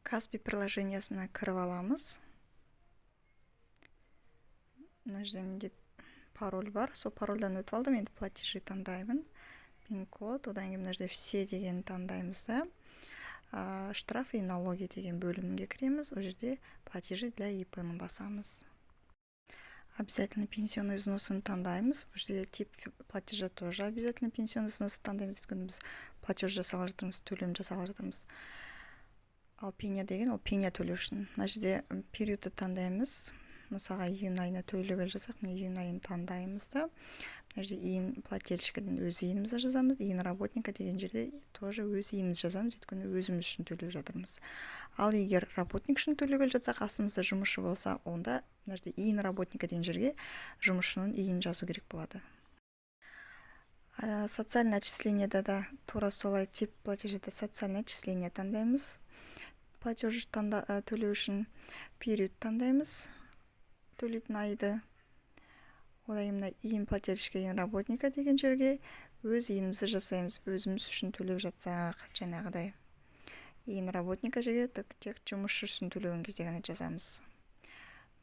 Каспи приложениясына кіріп аламыз. Мына жерде менде пароль бар. Сол парольдан өтіп алдым. Енді платежи таңдаймын. Пин-код. Одан кейін мына жерде все деген таңдаймыз да. Штрафы и налоги деген бөлімге кіреміз. Ол жерде платежи для ИП-ны басамыз. Обязательно пенсионный взносын таңдаймыз. Ол жерде тип платежа тоже обязательно пенсионный взносы таңдаймыз. Өйткені біз платеж жасалып жатырмыз, төлем жасалып жатырмыз. Ал пеня деген ол пеня төлеу үшін. Мына жерде периодты таңдаймыз. Мысалға июнь айына төлеуге жасақ, міне июнь айын таңдаймыз да. Мына жерде иін плательщикіден өз иінімізді жазамыз. Иін работника деген жерде тоже өз иінімізді жазамыз. Өйткені өзіміз үшін төлеп жатырмыз. Ал егер работник үшін төлеуге жатсақ, астымызда жұмысшы болса, онда мына жерде иін работника деген жерге жұмысшының иін жазу керек болады. Социальное отчислениеда да тура солай тип платежеде социальное отчисление таңдаймыз. Платеж төлеу үшін период таңдаймыз. Төлейтін айды. Одан мына иін плательщика, иін работника деген жерге өз иінімізді жасаймыз. Өзіміз үшін төлеп жатсақ, жаңағыдай. Иін работника жерге тек жұмысшы үшін төлеген кезде ғана жазамыз.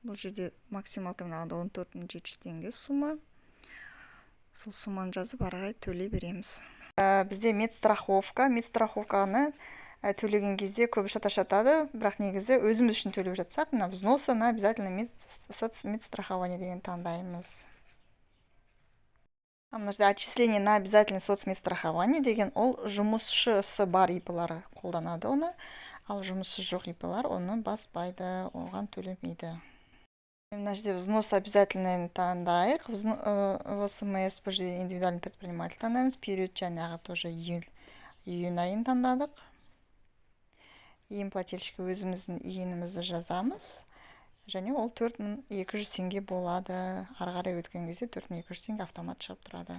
Бұл жерде максималка мынағында 14.700 теңге сума. Сол суманы жазып ары қарай төлей береміз. Бізде медстраховканы төлеген кезде көбі шатады, бірақ негізі өзіміз үшін төлеп жатсақ, мына взносы на обязательно медстрахование деген таңдаймыз. Мына жерде отчисление на обязательный соцмедстрахование деген ол жұмысшысы бар ИП-лар қолданады оны, ал жұмысшы жоқ ИП-лар оны баспайды, оған төлемейді. Мына жерде взнос обязательно таңдайық. ВСМС бұл жерде индивидуальный предприниматель таңдаймыз. Период жаңағы тоже июнь айын таңдадық. Иін плательщика өзіміздің иінімізді жазамыз. Және ол 4200 теңге болады. Ары қарай өткен кезде 4200 теңге автомат шығып тұрады.